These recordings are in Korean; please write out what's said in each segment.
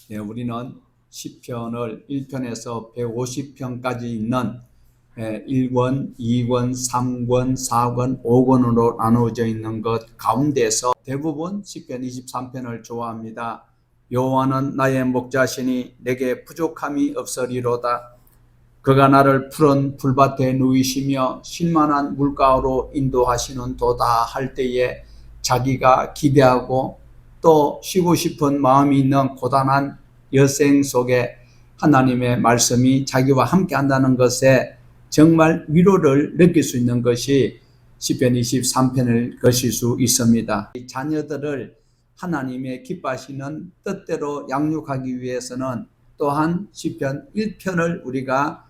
네, 우리는 시편을 1편에서 150편까지 있는 1권, 2권, 3권, 4권, 5권으로 나누어져 있는 것 가운데서 대부분 시편 23편을 좋아합니다. 여호와는 나의 목자시니 내게 부족함이 없으리로다. 그가 나를 푸른 풀밭에 누이시며 쉴만한 물가로 인도하시는 도다 할 때에 자기가 기대하고 또 쉬고 싶은 마음이 있는 고단한 여생 속에 하나님의 말씀이 자기와 함께 한다는 것에 정말 위로를 느낄 수 있는 것이 시편 23편일 것일 수 있습니다. 자녀들을 하나님의 기뻐하시는 뜻대로 양육하기 위해서는 또한 시편 1편을 우리가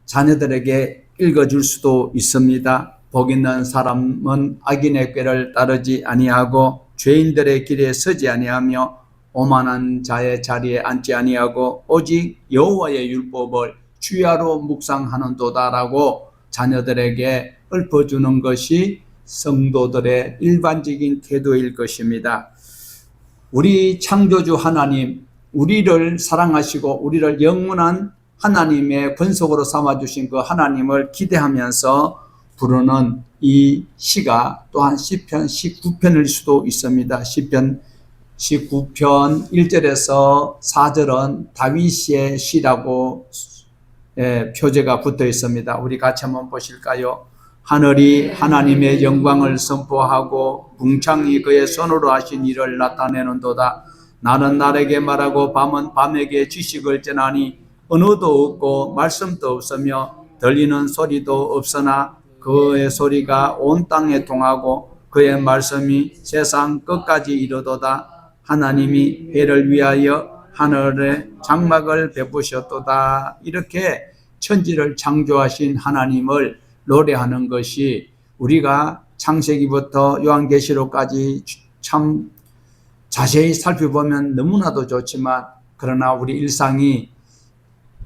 자녀들에게 읽어줄 수도 있습니다. 복 있는 사람은 악인의 꾀를 따르지 아니하고 죄인들의 길에 서지 아니하며 오만한 자의 자리에 앉지 아니하고 오직 여호와의 율법을 주야로 묵상하는도다라고 자녀들에게 읊어주는 것이 성도들의 일반적인 태도일 것입니다. 우리 창조주 하나님, 우리를 사랑하시고 우리를 영원한 하나님의 권속으로 삼아주신 그 하나님을 기대하면서 부르는 이 시가 또한 시편 19편일 수도 있습니다. 시편 19편 1절에서 4절은 다윗의 시라고 표제가 붙어 있습니다. 우리 같이 한번 보실까요? 하늘이 하나님의 영광을 선포하고 궁창이 그의 손으로 하신 일을 나타내는도다. 나는 날에게 말하고 밤은 밤에게 지식을 전하니 언어도 없고 말씀도 없으며 들리는 소리도 없으나 그의 소리가 온 땅에 통하고 그의 말씀이 세상 끝까지 이르도다. 하나님이 해를 위하여 하늘에 장막을 베푸셨도다. 이렇게 천지를 창조하신 하나님을 노래하는 것이 우리가 창세기부터 요한계시록까지 참 자세히 살펴보면 너무나도 좋지만 그러나 우리 일상이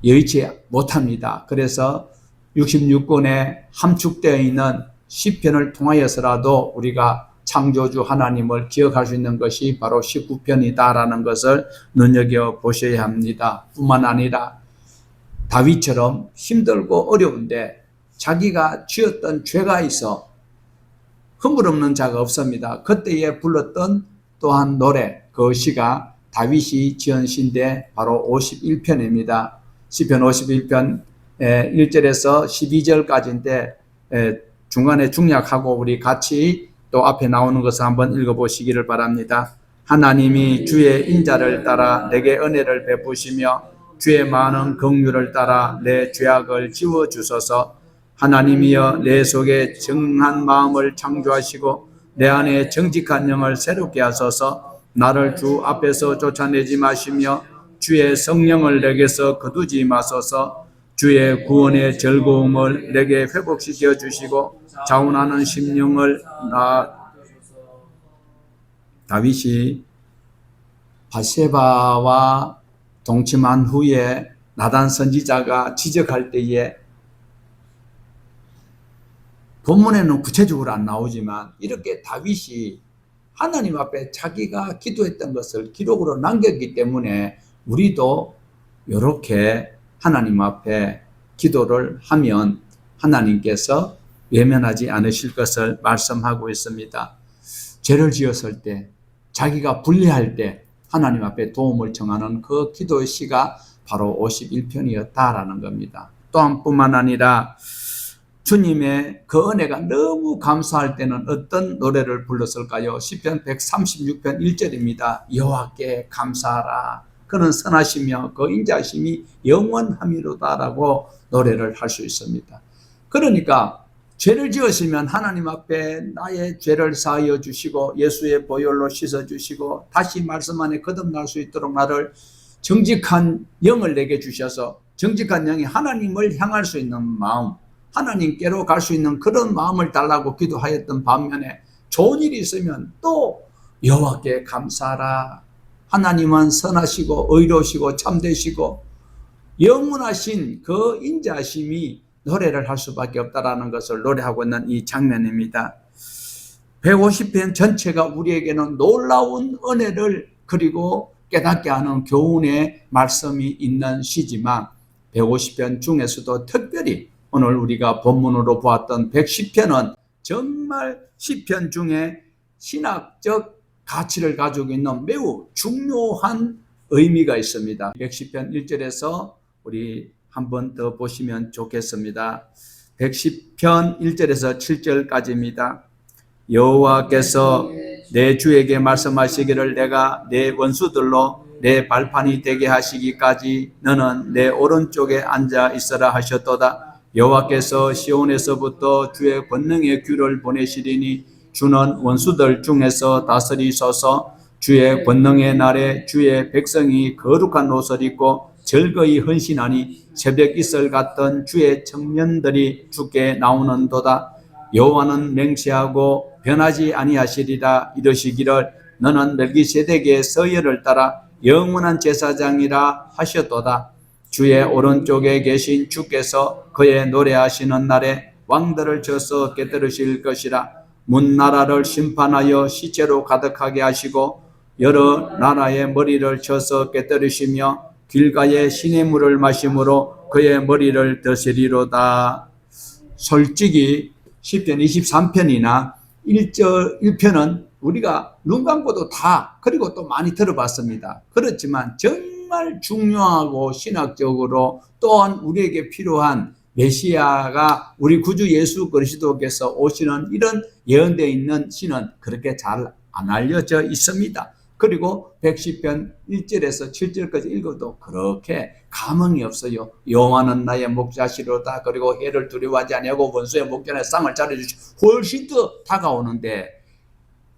여의치 못합니다. 그래서 66권에 함축되어 있는 시편을 통하여서라도 우리가 창조주 하나님을 기억할 수 있는 것이 바로 19편이다라는 것을 눈여겨보셔야 합니다. 뿐만 아니라 다윗처럼 힘들고 어려운데 자기가 지었던 죄가 있어 허물없는 자가 없습니다. 그때에 불렀던 또한 노래, 그 시가 다윗이 지은 시인데 바로 51편입니다. 시편 51편 1절에서 12절까지인데 중간에 중략하고 우리 같이 또 앞에 나오는 것을 한번 읽어보시기를 바랍니다. 하나님이 주의 인자를 따라 내게 은혜를 베푸시며 주의 많은 긍휼을 따라 내 죄악을 지워주소서. 하나님이여 내 속에 정한 마음을 창조하시고 내 안에 정직한 영을 새롭게 하소서. 나를 주 앞에서 쫓아내지 마시며 주의 성령을 내게서 거두지 마소서. 주의 구원의 즐거움을 내게 회복시켜 주시고 자원하는 심령을 다윗이 바세바와 동침한 후에 나단 선지자가 지적할 때에 본문에는 구체적으로 안 나오지만 이렇게 다윗이 하나님 앞에 자기가 기도했던 것을 기록으로 남겼기 때문에 우리도 이렇게 하나님 앞에 기도를 하면 하나님께서 외면하지 않으실 것을 말씀하고 있습니다. 죄를 지었을 때, 자기가 불리할 때 하나님 앞에 도움을 청하는 그 기도의 시가 바로 51편이었다라는 겁니다. 또한 뿐만 아니라 주님의 그 은혜가 너무 감사할 때는 어떤 노래를 불렀을까요? 시편 136편 1절입니다. 여호와께 감사하라. 그는 선하시며 그 인자심이 영원함이로다라고 노래를 할 수 있습니다. 그러니까 죄를 지었으면 하나님 앞에 나의 죄를 사하여 주시고 예수의 보혈로 씻어 주시고 다시 말씀 안에 거듭날 수 있도록 나를 정직한 영을 내게 주셔서 정직한 영이 하나님을 향할 수 있는 마음, 하나님께로 갈 수 있는 그런 마음을 달라고 기도하였던 반면에 좋은 일이 있으면 또 여호와께 감사하라. 하나님은 선하시고 의로우시고 참되시고 영원하신 그 인자심이 노래를 할 수밖에 없다라는 것을 노래하고 있는 이 장면입니다. 150편 전체가 우리에게는 놀라운 은혜를 그리고 깨닫게 하는 교훈의 말씀이 있는 시지만 150편 중에서도 특별히 오늘 우리가 본문으로 보았던 110편은 정말 시편 중에 신학적 가치를 가지고 있는 매우 중요한 의미가 있습니다. 110편 1절에서 우리 한 번 더 보시면 좋겠습니다. 110편 1절에서 7절까지입니다. 여호와께서 내 주에게 말씀하시기를 내가 내 원수들로 내 발판이 되게 하시기까지 너는 내 오른쪽에 앉아 있으라 하셨도다. 여호와께서 시온에서부터 주의 권능의 귀를 보내시리니 주는 원수들 중에서 다스리소서. 주의 권능의 날에 주의 백성이 거룩한 옷을 입고 즐거이 헌신하니 새벽 이슬 같던 주의 청년들이 주께 나오는도다. 여호와는 맹세하고 변하지 아니하시리라. 이르시기를 너는 멜기세덱의 서열을 따라 영원한 제사장이라 하셨도다. 주의 오른쪽에 계신 주께서 그의 노래하시는 날에 왕들을 쳐서 깨뜨리실 것이라. 문나라를 심판하여 시체로 가득하게 하시고 여러 나라의 머리를 쳐서 깨뜨리시며 길가의 시냇물을 마심으로 그의 머리를 드시리로다. 솔직히 시편 23편이나 1편은 우리가 눈 감고도 다 그리고 또 많이 들어봤습니다. 그렇지만 정말 중요하고 신학적으로 또한 우리에게 필요한 메시아가 우리 구주 예수 그리스도께서 오시는 이런 예언되어 있는 시는 그렇게 잘 안 알려져 있습니다. 그리고 110편 1절에서 7절까지 읽어도 그렇게 감흥이 없어요. 여호와는 나의 목자시로다. 그리고 해를 두려워하지 아니하고 원수의 목전에 쌍을 차려주시고 훨씬 더 다가오는데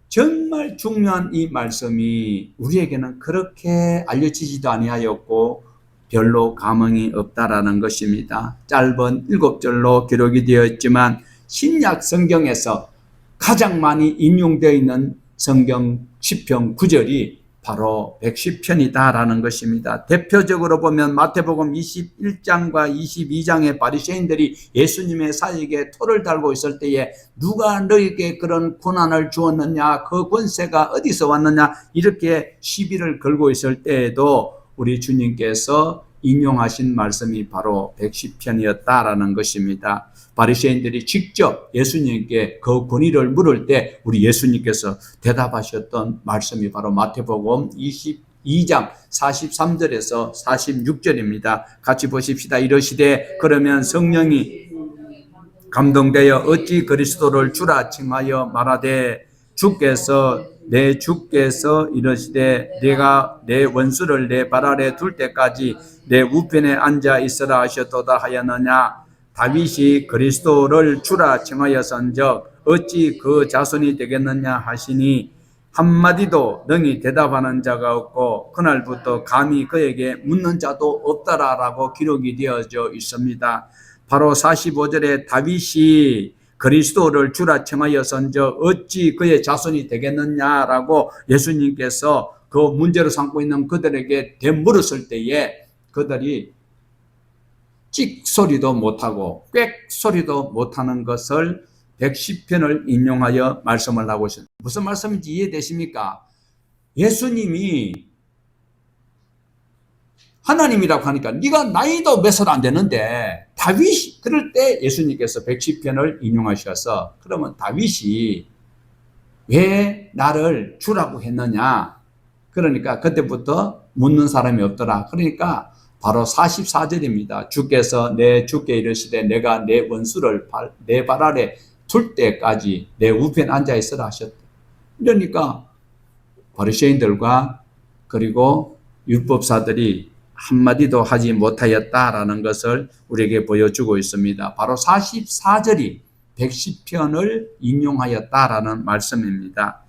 정말 중요한 이 말씀이 우리에게는 그렇게 알려지지도 아니하였고 별로 감흥이 없다라는 것입니다. 짧은 7절로 기록이 되어 있지만 신약 성경에서 가장 많이 인용되어 있는 성경 시편 9절이 바로 110편이다라는 것입니다. 대표적으로 보면 마태복음 21장과 22장의 바리새인들이 예수님의 사역에 토를 달고 있을 때에 누가 너에게 그런 고난을 주었느냐, 그 권세가 어디서 왔느냐 이렇게 시비를 걸고 있을 때에도 우리 주님께서 인용하신 말씀이 바로 110편이었다라는 것입니다. 바리새인들이 직접 예수님께 그 권위를 물을 때 우리 예수님께서 대답하셨던 말씀이 바로 마태복음 22장 43절에서 46절입니다. 같이 보십시다. 이러시되 그러면 성령이 감동되어 어찌 그리스도를 주라 칭하여 말하되 주께서 이르시되 내가 내 원수를 내 발 아래 둘 때까지 내 우편에 앉아 있으라 하셨도다 하였느냐. 다윗이 그리스도를 주라 칭하였은즉 어찌 그 자손이 되겠느냐 하시니 한마디도 능히 대답하는 자가 없고 그날부터 감히 그에게 묻는 자도 없다라고 기록이 되어져 있습니다. 바로 45절에 다윗이 그리스도를 주라 칭하였은즉 어찌 그의 자손이 되겠느냐라고 예수님께서 그 문제로 삼고 있는 그들에게 되물었을 때에 그들이 찍 소리도 못하고 꽥 소리도 못하는 것을 110편을 인용하여 말씀을 하고 있습니다. 무슨 말씀인지 이해되십니까? 예수님이 하나님이라고 하니까 네가 나이도 몇 살 안 되는데 다윗이 그럴 때 예수님께서 110편을 인용하셔서 그러면 다윗이 왜 나를 주라고 했느냐? 그러니까 그때부터 묻는 사람이 없더라. 그러니까 바로 44절입니다. 주께서 내 주께 이르시되 내가 내 원수를 내 발 아래 둘 때까지 내 우편에 앉아 있으라 하셨다. 그러니까 바리새인들과 그리고 율법사들이 한마디도 하지 못하였다라는 것을 우리에게 보여주고 있습니다. 바로 44절이 110편을 인용하였다라는 말씀입니다.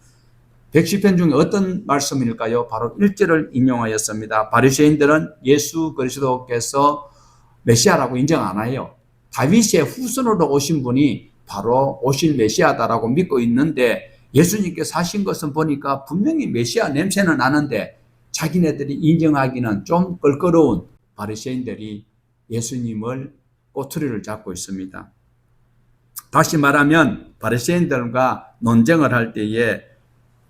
110편 중에 어떤 말씀일까요? 바로 1절을 인용하였습니다. 바리새인들은 예수 그리스도께서 메시아라고 인정 안 해요. 다윗의 후손으로 오신 분이 바로 오실 메시아다라고 믿고 있는데 예수님께서 하신 것은 보니까 분명히 메시아 냄새는 나는데 자기네들이 인정하기는 좀 껄끄러운 바리새인들이 예수님을 꼬투리를 잡고 있습니다. 다시 말하면 바리새인들과 논쟁을 할 때에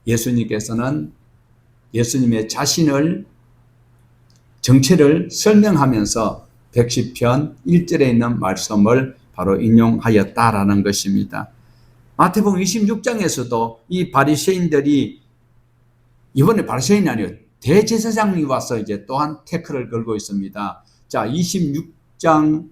예수님께서는 예수님의 자신을 정체를 설명하면서 110편 1절에 있는 말씀을 바로 인용하였다라는 것입니다. 마태복음 26장에서도 이 바리새인들이 이번에 바리새인이 아니에요. 대제사장이 와서 이제 또한 태클을 걸고 있습니다. 자, 26장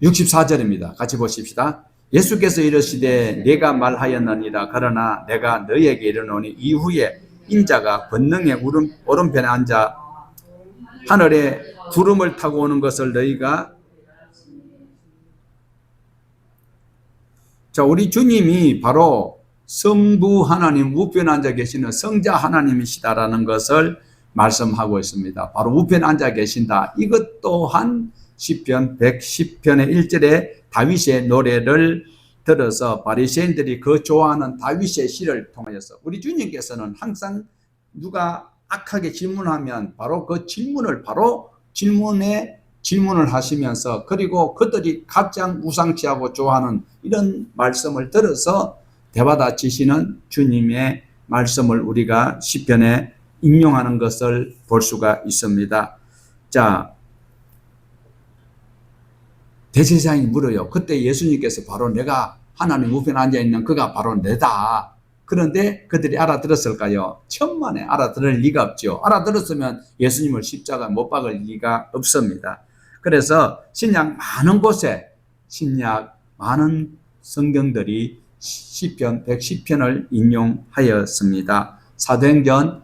64절입니다. 같이 보십시다. 예수께서 이르시되 내가 말하였느니라. 그러나 내가 너희에게 이르노니 이후에 인자가 권능의 오른편에 앉아 하늘에 구름을 타고 오는 것을 너희가 자, 우리 주님이 바로 성부 하나님 우편에 앉아 계시는 성자 하나님이시다라는 것을 말씀하고 있습니다. 바로 우편에 앉아 계신다. 이것 또한 시편 110편의 1절에 다윗의 노래를 들어서 바리새인들이 그 좋아하는 다윗의 시를 통하여서 우리 주님께서는 항상 누가 악하게 질문하면 바로 그 질문을 질문을 하시면서 그리고 그들이 가장 우상치하고 좋아하는 이런 말씀을 들어서 대받아치시는 주님의 말씀을 우리가 시편에 인용하는 것을 볼 수가 있습니다. 자, 대제사장이 물어요. 그때 예수님께서 바로 내가 하나님 우편에 앉아있는 그가 바로 내다. 그런데 그들이 알아들었을까요? 천만에 알아들을 리가 없죠. 알아들었으면 예수님을 십자가에 못 박을 리가 없습니다. 그래서 신약 많은 곳에 많은 성경들이 시편 110편을 인용하였습니다. 사도행전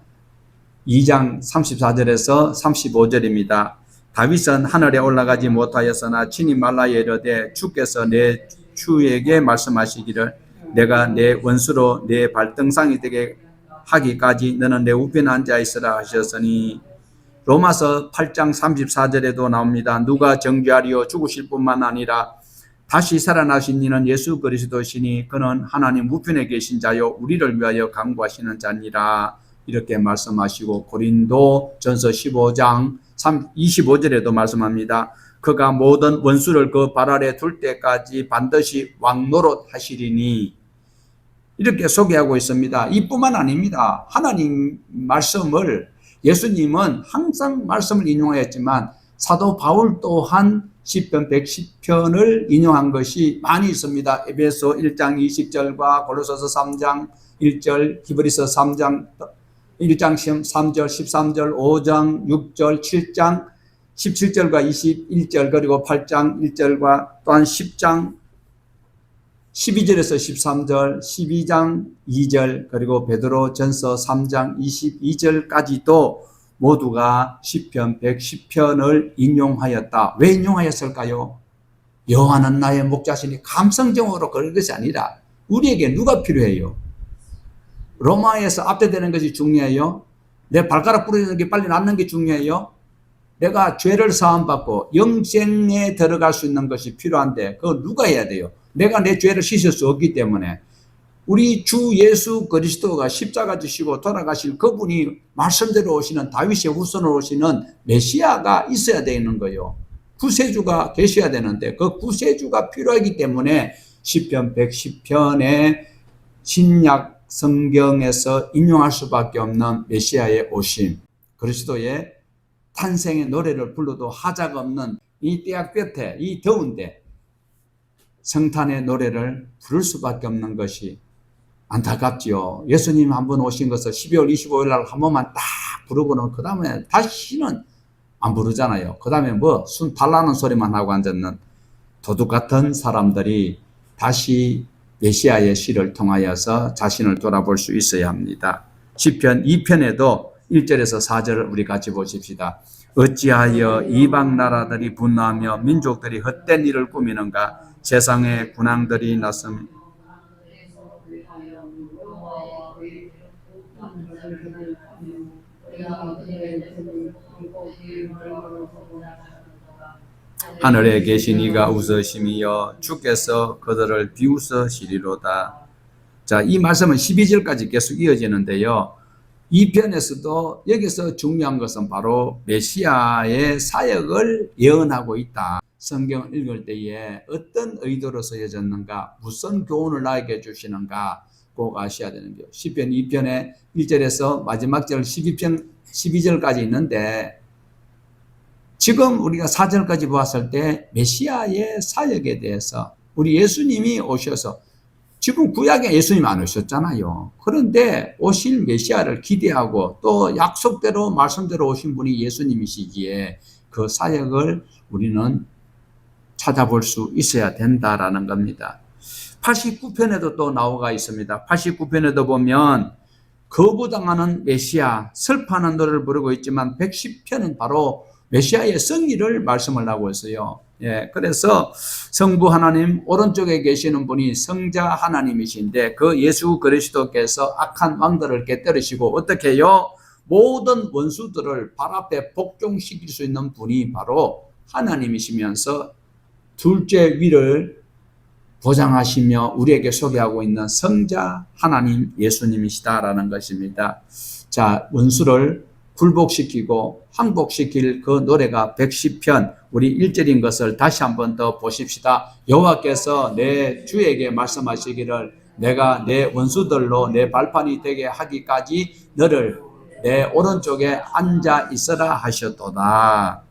2장 34절에서 35절입니다. 다윗은 하늘에 올라가지 못하였으나 친히 말라에 이르되 주께서 내 주에게 말씀하시기를 내가 내 원수로 내 발등상이 되게 하기까지 너는 내 우편에 앉아 있으라 하셨으니 로마서 8장 34절에도 나옵니다. 누가 정죄하리요 죽으실 뿐만 아니라 다시 살아나신 이는 예수 그리스도시니 그는 하나님 우편에 계신 자요 우리를 위하여 간구하시는 자니라 이렇게 말씀하시고 고린도 전서 15장 25절에도 말씀합니다. 그가 모든 원수를 그 발 아래 둘 때까지 반드시 왕노릇 하시리니 이렇게 소개하고 있습니다. 이뿐만 아닙니다. 하나님 말씀을 예수님은 항상 말씀을 인용하였지만 사도 바울 또한 시편 110편을 인용한 것이 많이 있습니다. 에베소 1장 20절과 골로새서 3장 1절, 히브리서 3장 1장 3절, 13절, 5장 6절, 7장 17절과 21절 그리고 8장 1절과 또한 10장 12절에서 13절, 12장 2절 그리고 베드로 전서 3장 22절까지도 모두가 시편 110편을 인용하였다. 왜 인용하였을까요? 여호와는 나의 목자시니 감성적으로 그런 것이 아니라 우리에게 누가 필요해요? 로마에서 압대되는 것이 중요해요? 내 발가락 부러지는 게 빨리 낫는 게 중요해요? 내가 죄를 사함받고 영생에 들어갈 수 있는 것이 필요한데 그거 누가 해야 돼요? 내가 내 죄를 씻을 수 없기 때문에 우리 주 예수 그리스도가 십자가 지시고 돌아가실 그분이 말씀대로 오시는 다윗의 후손으로 오시는 메시아가 있어야 되는 거예요. 구세주가 계셔야 되는데 그 구세주가 필요하기 때문에 시편 110편의 신약 성경에서 인용할 수밖에 없는 메시아의 오심, 그리스도의 탄생의 노래를 불러도 하자가 없는 이 떼약 끝에 이 더운데 성탄의 노래를 부를 수밖에 없는 것이 안타깝지요. 예수님 한번 오신 것을 12월 25일 날 한 번만 딱 부르고는 그 다음에 다시는 안 부르잖아요. 그 다음에 순 달라는 소리만 하고 앉았는 도둑 같은 사람들이 다시 메시아의 시를 통하여서 자신을 돌아볼 수 있어야 합니다. 시편 2편에도 1절에서 4절을 우리 같이 보십시다. 어찌하여 이방 나라들이 분노하며 민족들이 헛된 일을 꾸미는가? 세상의 군왕들이 났음 하늘에 계신 이가 웃으심이여 주께서 그들을 비웃으시리로다. 자, 이 말씀은 12절까지 계속 이어지는데요. 이 편에서도 여기서 중요한 것은 바로 메시아의 사역을 예언하고 있다. 성경을 읽을 때에 어떤 의도로 쓰여졌는가, 무슨 교훈을 나에게 주시는가, 꼭 아셔야 되는 거예요. 시편 2편의 1절에서 마지막 절 12편 12절까지 있는데 지금 우리가 4절까지 보았을 때 메시아의 사역에 대해서 우리 예수님이 오셔서 지금 구약에 예수님 안 오셨잖아요. 그런데 오실 메시아를 기대하고 또 약속대로 말씀대로 오신 분이 예수님이시기에 그 사역을 우리는 찾아볼 수 있어야 된다라는 겁니다. 89편에도 또 나오가 있습니다. 89편에도 보면 거부당하는 메시아, 슬퍼하는 노래를 부르고 있지만 110편은 바로 메시아의 승리를 말씀을 하고 있어요. 예, 그래서 성부 하나님 오른쪽에 계시는 분이 성자 하나님이신데 그 예수 그리스도께서 악한 왕들을 깨뜨리시고 어떻게 해요? 모든 원수들을 발 앞에 복종시킬 수 있는 분이 바로 하나님이시면서 둘째 위를 보장하시며 우리에게 소개하고 있는 성자 하나님 예수님이시다라는 것입니다. 자, 원수를 굴복시키고 항복시킬 그 노래가 110편 우리 1절인 것을 다시 한번 더 보십시다. 여호와께서 내 주에게 말씀하시기를 내가 내 원수들로 내 발판이 되게 하기까지 너를 내 오른쪽에 앉아 있어라 하셨도다.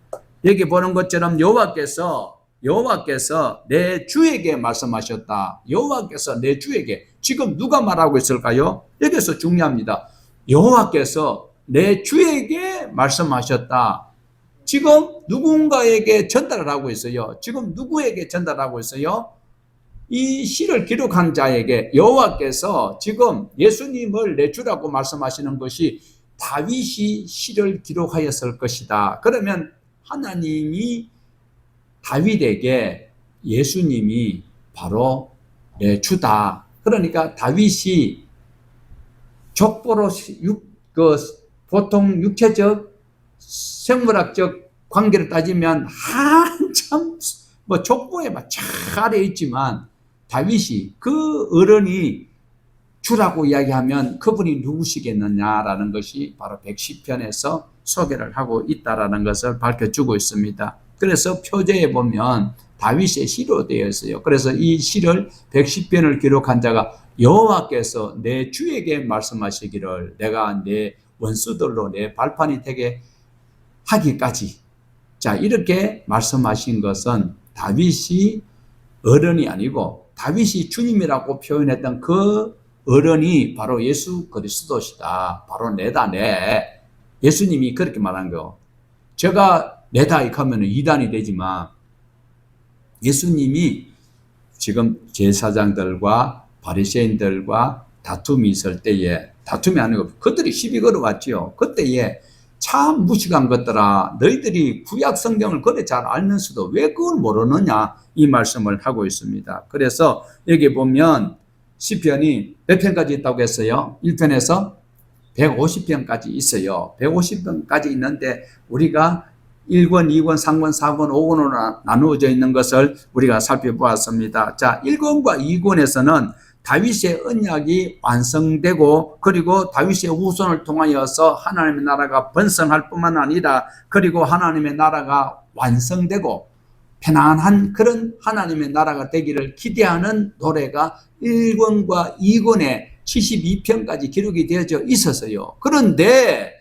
여기 보는 것처럼 여호와께서 내 주에게 말씀하셨다. 여호와께서 내 주에게 지금 누가 말하고 있을까요? 여기서 중요합니다. 여호와께서 내 주에게 말씀하셨다. 지금 누군가에게 전달을 하고 있어요. 지금 누구에게 전달하고 있어요? 이 시를 기록한 자에게 여호와께서 지금 예수님을 내 주라고 말씀하시는 것이 다윗이 시를 기록하였을 것이다. 그러면 하나님이 다윗에게 예수님이 바로 내 주다. 그러니까 다윗이 족보로 보통 육체적 생물학적 관계를 따지면 한참 족보에 잘 있지만 다윗이 그 어른이 주라고 이야기하면 그분이 누구시겠느냐라는 것이 바로 110편에서 소개를 하고 있다라는 것을 밝혀주고 있습니다. 그래서 표제에 보면 다윗의 시로 되어 있어요. 그래서 이 시를 110편을 기록한 자가 여호와께서 내 주에게 말씀하시기를 내가 내 원수들로 내 발판이 되게 하기까지. 자, 이렇게 말씀하신 것은 다윗이 어른이 아니고 다윗이 주님이라고 표현했던 그 어른이 바로 예수 그리스도시다. 바로 내다 내. 예수님이 그렇게 말한 거. 제가 내다 하면 2단이 되지만 예수님이 지금 제사장들과 바리새인들과 다툼이 있을 때에 다툼이 아니고 그들이 시비 걸어왔지요. 그때에 참 무식한 것들아 너희들이 구약 성경을 그래 잘 알면서도 왜 그걸 모르느냐 이 말씀을 하고 있습니다. 그래서 여기 보면 시편이 몇 편까지 있다고 했어요? 1편에서 150편까지 있어요. 150편까지 있는데 우리가 1권, 2권, 3권, 4권, 5권으로 나누어져 있는 것을 우리가 살펴보았습니다. 자, 1권과 2권에서는 다윗의 언약이 완성되고 그리고 다윗의 후손을 통하여서 하나님의 나라가 번성할 뿐만 아니라 그리고 하나님의 나라가 완성되고 편안한 그런 하나님의 나라가 되기를 기대하는 노래가 1권과 2권에 72편까지 기록이 되어져 있었어요. 그런데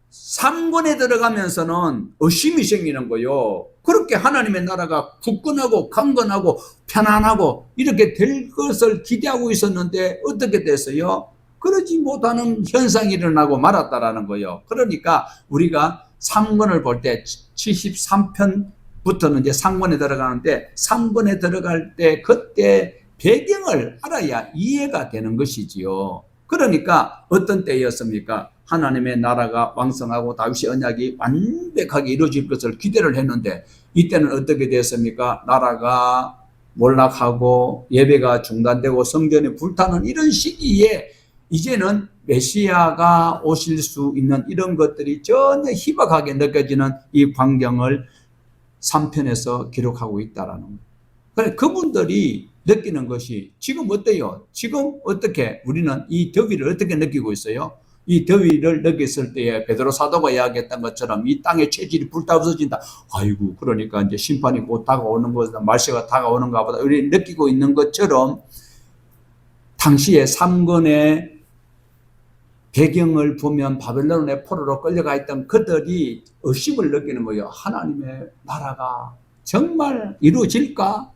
3권에 들어가면서는 의심이 생기는 거예요. 그렇게 하나님의 나라가 굳건하고 강건하고 편안하고 이렇게 될 것을 기대하고 있었는데 어떻게 됐어요? 그러지 못하는 현상이 일어나고 말았다라는 거예요. 그러니까 우리가 3권을 볼 때 73편부터는 이제 3권에 들어가는데 3권에 들어갈 때 그때 배경을 알아야 이해가 되는 것이지요. 그러니까 어떤 때였습니까? 하나님의 나라가 왕성하고 다윗의 언약이 완벽하게 이루어질 것을 기대를 했는데 이때는 어떻게 됐습니까? 나라가 몰락하고 예배가 중단되고 성전이 불타는 이런 시기에 이제는 메시아가 오실 수 있는 이런 것들이 전혀 희박하게 느껴지는 이 광경을 3편에서 기록하고 있다라는 거예요. 그래 그분들이 느끼는 것이 지금 어때요? 지금 어떻게 우리는 이 더위를 어떻게 느끼고 있어요? 이 더위를 느꼈을 때에 베드로 사도가 이야기했던 것처럼 이 땅의 체질이 불타 없어진다. 아이고 그러니까 이제 심판이 곧 다가오는 것이다. 말세가 다가오는가 보다. 우리 느끼고 있는 것처럼 당시에 3권의 배경을 보면 바벨론의 포로로 끌려가 있던 그들이 의심을 느끼는 거예요. 하나님의 나라가 정말 이루어질까?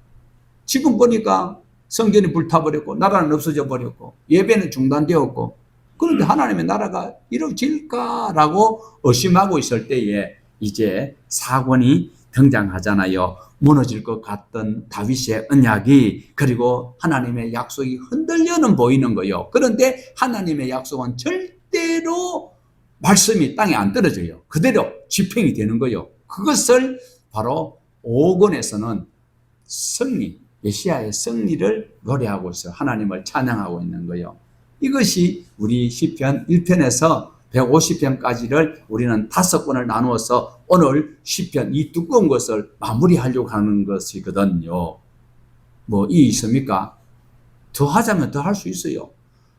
지금 보니까 성전이 불타버렸고 나라는 없어져 버렸고 예배는 중단되었고, 그런데 하나님의 나라가 이루어질까라고 의심하고 있을 때에 이제 사건이 등장하잖아요. 무너질 것 같던 다윗의 언약이, 그리고 하나님의 약속이 흔들려는 보이는 거예요. 그런데 하나님의 약속은 절대로 말씀이 땅에 안 떨어져요. 그대로 집행이 되는 거예요. 그것을 바로 5권에서는 승리, 메시아의 승리를 노래하고 있어요. 하나님을 찬양하고 있는 거예요. 이것이 우리 시편 1편에서 150편까지를 우리는 5권을 나누어서 오늘 시편 이 두꺼운 것을 마무리하려고 하는 것이거든요. 뭐 이 있습니까? 더 하자면 더 할 수 있어요.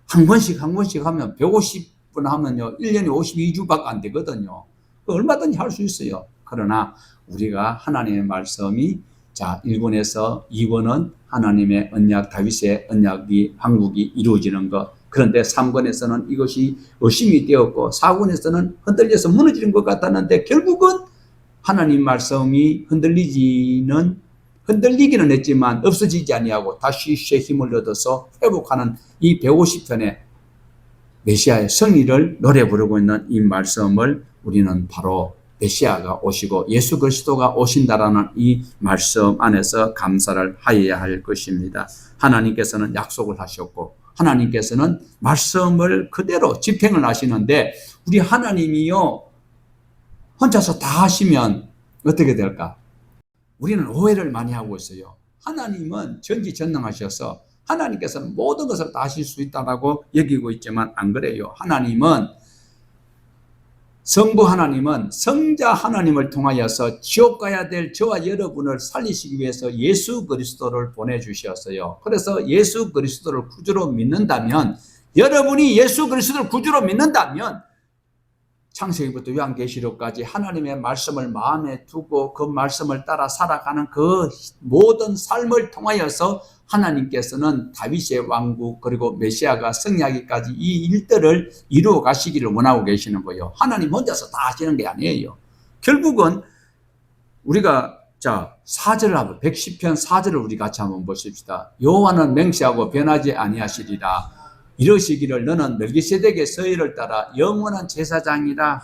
한 권씩 하면 150분 하면요 1년에 52주밖에 안 되거든요. 얼마든지 할 수 있어요. 그러나 우리가 하나님의 말씀이, 자 1권에서 2권은 하나님의 언약, 다윗의 언약이 한국이 이루어지는 것, 그런데 3권에서는 이것이 의심이 되었고 4권에서는 흔들려서 무너지는 것 같았는데 결국은 하나님 말씀이 흔들리기는 했지만 없어지지 아니하고 다시 새 힘을 얻어서 회복하는 이 150편의 메시아의 승리를 노래 부르고 있는 이 말씀을 우리는 바로 메시아가 오시고 예수 그리스도가 오신다라는 이 말씀 안에서 감사를 하여야 할 것입니다. 하나님께서는 약속을 하셨고 하나님께서는 말씀을 그대로 집행을 하시는데, 우리 하나님이요 혼자서 다 하시면 어떻게 될까? 우리는 오해를 많이 하고 있어요. 하나님은 전지전능하셔서 하나님께서는 모든 것을 다 하실 수 있다고 여기고 있지만 안 그래요. 하나님은, 성부 하나님은 성자 하나님을 통하여서 지옥 가야 될 저와 여러분을 살리시기 위해서 예수 그리스도를 보내주셨어요. 그래서 예수 그리스도를 구주로 믿는다면, 여러분이 예수 그리스도를 구주로 믿는다면 창세기부터 요한계시록까지 하나님의 말씀을 마음에 두고 그 말씀을 따라 살아가는 그 모든 삶을 통하여서 하나님께서는 다윗의 왕국 그리고 메시아가 승리하기까지 이 일들을 이루어 가시기를 원하고 계시는 거예요. 하나님 혼자서 다 하시는 게 아니에요. 결국은 우리가 4절을 110편 4절을 우리 같이 한번 보십시다. 여호와는 맹세하고 변하지 아니하시리라. 이러시기를 너는 멜기세덱의 서열을 따라 영원한 제사장이라.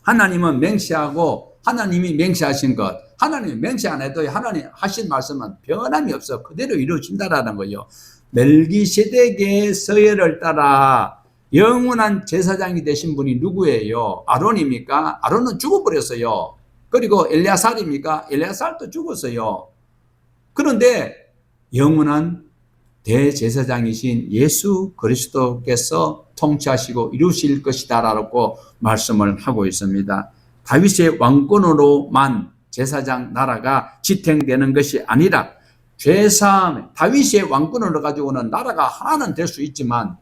하나님은 맹세하고 하나님이 맹세하신 것, 하나님이 맹세 안 해도 하나님 하신 말씀은 변함이 없어 그대로 이루어진다라는 거예요. 멜기세덱의 서열을 따라 영원한 제사장이 되신 분이 누구예요? 아론입니까? 아론은 죽어버렸어요. 그리고 엘리야살입니까? 엘리야살도 죽었어요. 그런데 영원한 대제사장이신 예수 그리스도께서 통치하시고 이루실 것이다라고 말씀을 하고 있습니다. 다윗의 왕권으로만 제사장 나라가 지탱되는 것이 아니라 죄사함, 다윗의 왕권을 가지고는 나라가 하나는 될 수 있지만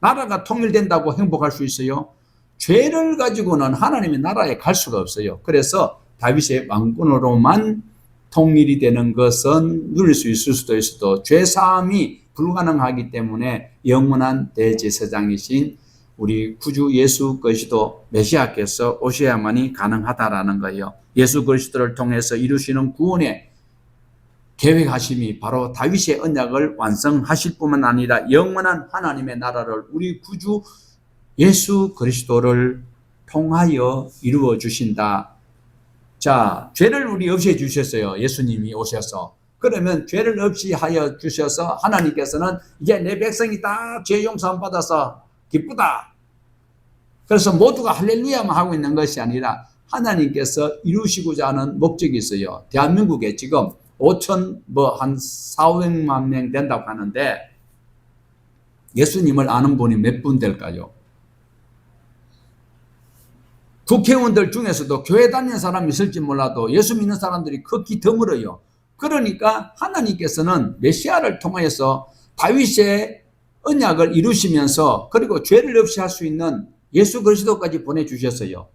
나라가 통일된다고 행복할 수 있어요? 죄를 가지고는 하나님의 나라에 갈 수가 없어요. 그래서 다윗의 왕권으로만 통일이 되는 것은 누릴 수 있을 수도 있어도 죄사함이 불가능하기 때문에 영원한 대제사장이신 우리 구주 예수 그리스도 메시아께서 오셔야만이 가능하다라는 거예요. 예수 그리스도를 통해서 이루시는 구원의 계획하심이 바로 다윗의 언약을 완성하실 뿐만 아니라 영원한 하나님의 나라를 우리 구주 예수 그리스도를 통하여 이루어 주신다. 자, 죄를 우리 없애 주셨어요. 예수님이 오셔서. 그러면 죄를 없이 하여 주셔서 하나님께서는 이제 내 백성이 다 죄 용서함 받아서 기쁘다. 그래서 모두가 할렐루야만 하고 있는 것이 아니라 하나님께서 이루시고자 하는 목적이 있어요. 대한민국에 지금 5천 한 400만 명 된다고 하는데 예수님을 아는 분이 몇 분 될까요? 국회의원들 중에서도 교회 다니는 사람이 있을지 몰라도 예수 믿는 사람들이 극히 드물어요. 그러니까 하나님께서는 메시아를 통하여서 다윗의 언약을 이루시면서 그리고 죄를 없이 할 수 있는 예수 그리스도까지 보내주셨어요.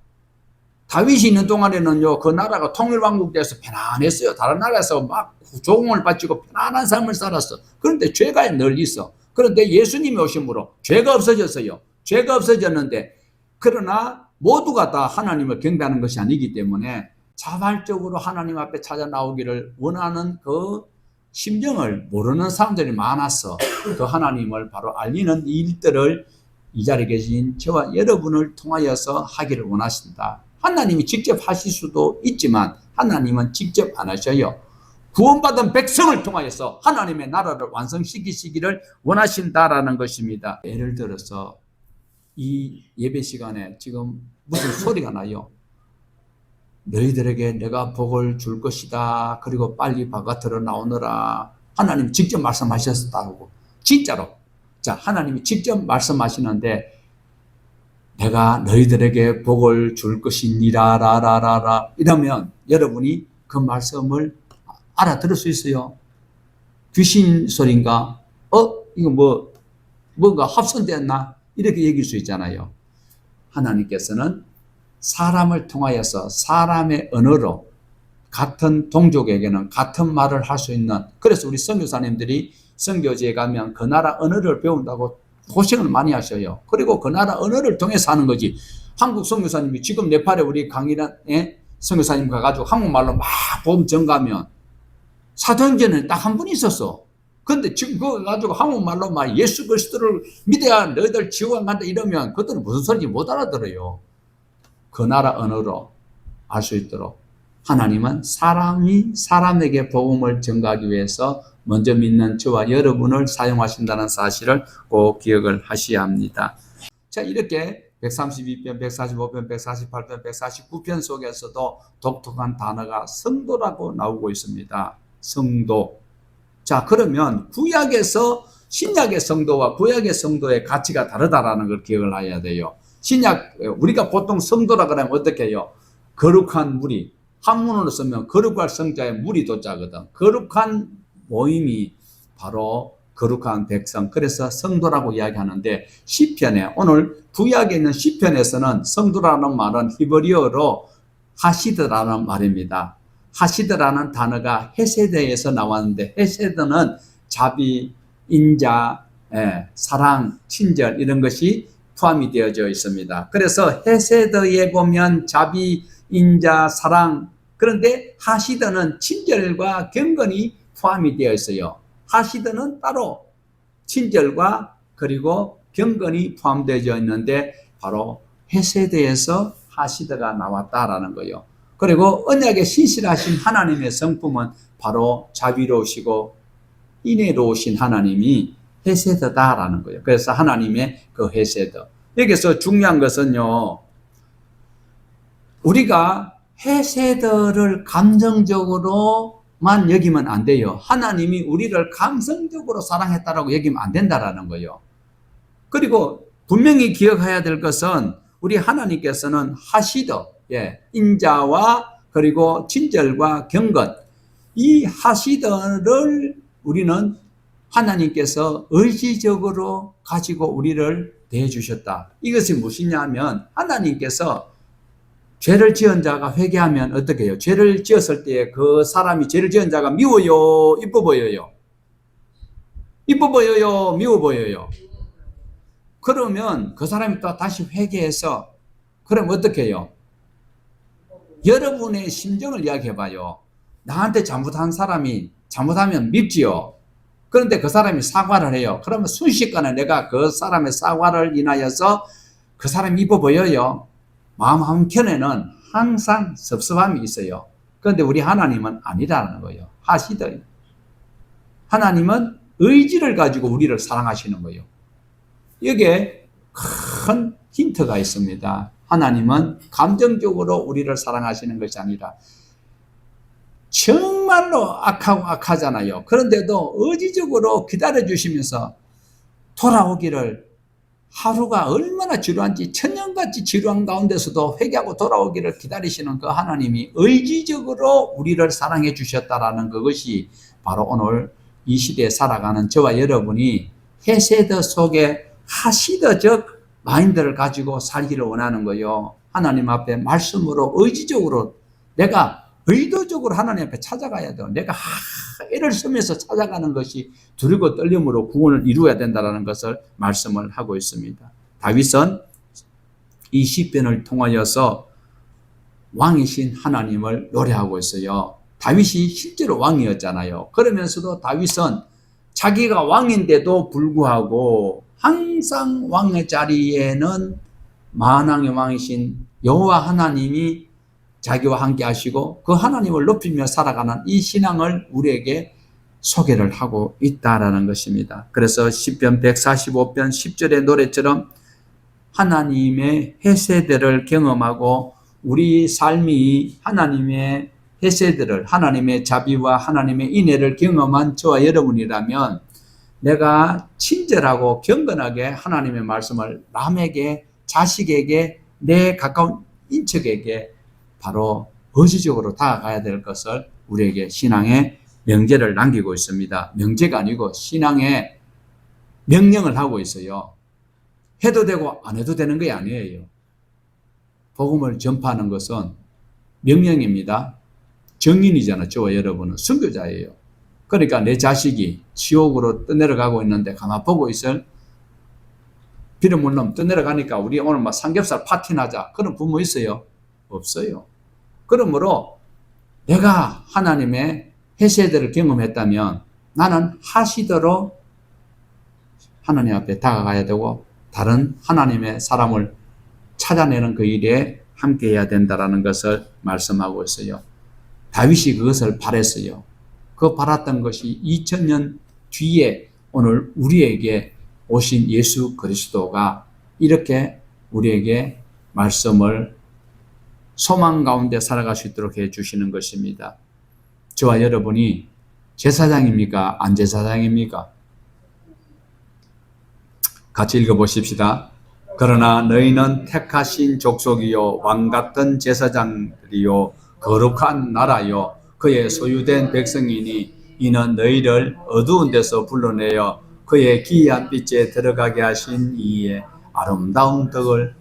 다윗이 있는 동안에는요, 그 나라가 통일왕국돼서 편안했어요. 다른 나라에서 막 조공을 바치고 편안한 삶을 살았어. 그런데 죄가 늘 있어. 그런데 예수님이 오심으로 죄가 없어졌어요. 죄가 없어졌는데, 그러나 모두가 다 하나님을 경배하는 것이 아니기 때문에 자발적으로 하나님 앞에 찾아 나오기를 원하는 그 심정을 모르는 사람들이 많았어. 그 하나님을 바로 알리는 일들을 이 자리에 계신 저와 여러분을 통하여서 하기를 원하신다. 하나님이 직접 하실 수도 있지만 하나님은 직접 안 하셔요. 구원받은 백성을 통하여서 하나님의 나라를 완성시키시기를 원하신다라는 것입니다. 예를 들어서 이 예배 시간에 지금 무슨 소리가 나요? 너희들에게 내가 복을 줄 것이다. 그리고 빨리 바깥으로 나오너라. 하나님 직접 말씀하셨다고. 진짜로. 자, 하나님이 직접 말씀하시는데 내가 너희들에게 복을 줄 것이니라 라라라라 이러면 여러분이 그 말씀을 알아들을 수 있어요. 귀신 소리인가? 이거 뭔가 합선되었나? 이렇게 얘기할 수 있잖아요. 하나님께서는 사람을 통하여서 사람의 언어로 같은 동족에게는 같은 말을 할 수 있는, 그래서 우리 선교사님들이 선교지에 가면 그 나라 언어를 배운다고 고생을 많이 하셔요. 그리고 그 나라 언어를 통해서 하는 거지. 한국 선교사님이 지금 네팔에 우리 강인한 선교사님 가가지고 한국말로 막 복음 전가하면 사도행전에 딱 한 분이 있었어. 근데 지금 그거 가지고 한국말로 막 예수 그리스도를 믿어야 너희들 지옥 간다 이러면 그들은 무슨 소리인지 못 알아들어요. 그 나라 언어로 알 수 있도록 하나님은 사람이 사람에게 복음을 전가하기 위해서 먼저 믿는 저와 여러분을 사용하신다는 사실을 꼭 기억을 하셔야 합니다. 자, 이렇게 132편, 145편, 148편, 149편 속에서도 독특한 단어가 성도라고 나오고 있습니다. 성도. 자, 그러면 구약에서 신약의 성도와 구약의 성도의 가치가 다르다라는 걸 기억을 해야 돼요. 신약, 우리가 보통 성도라 그러면 어떻게 해요? 거룩한 무리. 한문으로 쓰면 거룩할 성자의 무리 도자거든. 거룩한 모임이 바로 거룩한 백성. 그래서 성도라고 이야기하는데 시편에 오늘 구약에 있는 시편에서는 성도라는 말은 히브리어로 하시드라는 말입니다. 하시드라는 단어가 헤세드에서 나왔는데 헤세드는 자비, 인자, 사랑, 친절 이런 것이 포함이 되어져 있습니다. 그래서 헤세드에 보면 자비, 인자, 사랑, 그런데 하시드는 친절과 경건이 포함이 되어 있어요. 하시드는 따로 친절과 그리고 경건이 포함되어 있는데 바로 헤세드에서 하시드가 나왔다라는 거예요. 그리고 언약에 신실하신 하나님의 성품은 바로 자비로우시고 인애로우신 하나님이 헤세드다라는 거예요. 그래서 하나님의 그 헤세드. 여기서 중요한 것은요, 우리가 헤세드를 감정적으로만 여기면 안 돼요. 하나님이 우리를 감성적으로 사랑했다라고 여기면 안 된다라는 거예요. 그리고 분명히 기억해야 될 것은 우리 하나님께서는 하시드, 인자와 그리고 친절과 경건, 이 하시드를 우리는 하나님께서 의지적으로 가지고 우리를 대해주셨다. 이것이 무엇이냐 하면 하나님께서 죄를 지은 자가 회개하면 어떻게 해요? 죄를 지었을 때 그 사람이 죄를 지은 자가 미워요? 이뻐 보여요? 이뻐 보여요? 미워 보여요? 그러면 그 사람이 또 다시 회개해서 그럼 어떻게 해요? 여러분의 심정을 이야기해 봐요. 나한테 잘못한 사람이 잘못하면 밉지요. 그런데 그 사람이 사과를 해요. 그러면 순식간에 내가 그 사람의 사과를 인하여서 그 사람이 이뻐 보여요. 마음 한켠에는 항상 섭섭함이 있어요. 그런데 우리 하나님은 아니라는 거예요. 하시더. 하나님은 의지를 가지고 우리를 사랑하시는 거예요. 여기에 큰 힌트가 있습니다. 하나님은 감정적으로 우리를 사랑하시는 것이 아니라 정말로 악하고 악하잖아요. 그런데도 의지적으로 기다려주시면서 돌아오기를, 하루가 얼마나 지루한지 천년같이 지루한 가운데서도 회개하고 돌아오기를 기다리시는 그 하나님이 의지적으로 우리를 사랑해 주셨다라는 그것이 바로 오늘 이 시대에 살아가는 저와 여러분이 헤세드 속에 하시드적 마인드를 가지고 살기를 원하는 거예요. 하나님 앞에 말씀으로 의지적으로 내가 의도적으로 하나님 앞에 찾아가야 돼요. 내가 애를 쓰면서 찾아가는 것이 두리고 떨림으로 구원을 이루어야 된다는 것을 말씀을 하고 있습니다. 다윗은 이 시편을 통하여서 왕이신 하나님을 노래하고 있어요. 다윗이 실제로 왕이었잖아요. 그러면서도 다윗은 자기가 왕인데도 불구하고 항상 왕의 자리에는 만왕의 왕이신 여호와 하나님이 자기와 함께 하시고 그 하나님을 높이며 살아가는 이 신앙을 우리에게 소개를 하고 있다라는 것입니다. 그래서 시편 145편 10절의 노래처럼 하나님의 헤세드를 경험하고 우리 삶이 하나님의 헤세드를, 하나님의 자비와 하나님의 인애를 경험한 저와 여러분이라면 내가 친절하고 경건하게 하나님의 말씀을 남에게, 자식에게, 내 가까운 인척에게 바로 의지적으로 다가가야 될 것을 우리에게 신앙의 명제를 남기고 있습니다. 명제가 아니고 신앙의 명령을 하고 있어요. 해도 되고 안 해도 되는 게 아니에요. 복음을 전파하는 것은 명령입니다. 정인이잖아. 저와 여러분은 선교자예요. 그러니까 내 자식이 지옥으로 떠내려가고 있는데 가만 보고 있을 비름 못 넘 떠내려가니까 우리 오늘 막 삼겹살 파티나자 그런 부모 있어요? 없어요. 그러므로 내가 하나님의 헤세드를 경험했다면 나는 하시도록 하나님 앞에 다가가야 되고 다른 하나님의 사람을 찾아내는 그 일에 함께 해야 된다는 것을 말씀하고 있어요. 다윗이 그것을 바랬어요. 그 바랐던 것이 2000년 뒤에 오늘 우리에게 오신 예수 그리스도가 이렇게 우리에게 말씀을 소망 가운데 살아갈 수 있도록 해주시는 것입니다. 저와 여러분이 제사장입니까? 안 제사장입니까? 같이 읽어보십시다. 그러나 너희는 택하신 족속이요 왕같은 제사장들이요 거룩한 나라요 그의 소유된 백성이니 이는 너희를 어두운 데서 불러내어 그의 기이한 빛에 들어가게 하신 이의 아름다운 덕을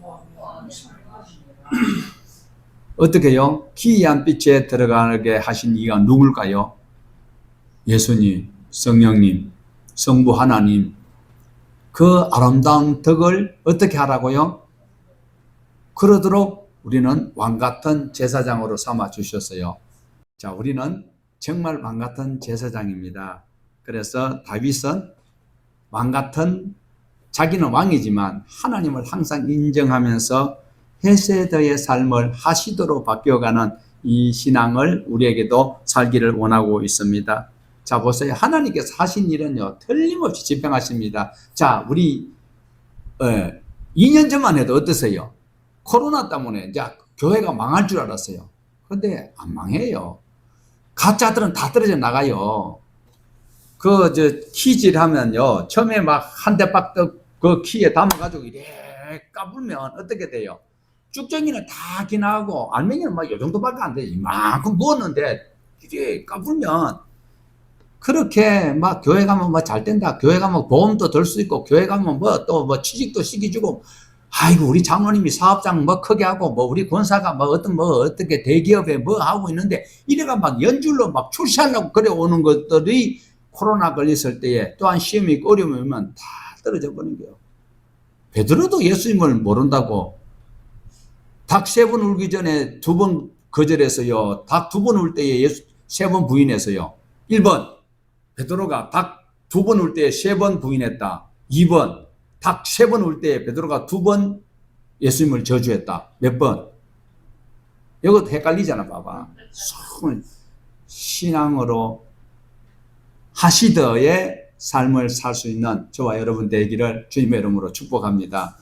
어떻게요? 기이한 빛에 들어가게 하신 이가 누굴까요? 예수님, 성령님, 성부 하나님. 그 아름다운 덕을 어떻게 하라고요? 그러도록 우리는 왕같은 제사장으로 삼아 주셨어요. 자, 우리는 정말 왕같은 제사장입니다. 그래서 다윗은 왕같은, 자기는 왕이지만 하나님을 항상 인정하면서 헤세드의 삶을 하시도록 바뀌어가는 이 신앙을 우리에게도 살기를 원하고 있습니다. 자, 보세요. 하나님께서 하신 일은요, 틀림없이 집행하십니다. 자, 우리 2년 전만 해도 어떠세요? 코로나 때문에 이제 교회가 망할 줄 알았어요. 그런데 안 망해요. 가짜들은 다 떨어져 나가요. 키질 하면요, 처음에 막 한 대 빡떡 그 키에 담아가지고 이래 까불면 어떻게 돼요? 쭉정이는 다 기나고 알맹이는 막 요 정도밖에 안 돼. 이만큼 부었는데 이래 까불면 그렇게 막 교회 가면 뭐 잘 된다. 교회 가면 보험도 들 수 있고 교회 가면 뭐 또 뭐 취직도 시켜주고 아이고 우리 장로님이 사업장 뭐 크게 하고 뭐 우리 권사가 뭐 어떻게 대기업에 뭐 하고 있는데 이래가 막 연줄로 막 출시하려고 그래 오는 것들이 코로나 걸렸을 때에 또한 시험이 어려움이 오면 다 떨어져 버린 거예요. 베드로도 예수님을 모른다고 닭 3번 울기 전에 2번 거절해서요. 닭 2번 울 때에 예수 3번 부인해서요. 1번 베드로가 닭 2번 울 때에 3번 부인했다. 2번 닭 3번 울 때에 베드로가 2번 예수님을 저주했다. 몇 번? 이것도 헷갈리잖아. 봐봐. 신앙으로 하시더의 삶을 살 수 있는 저와 여러분 되기를 주님의 이름으로 축복합니다.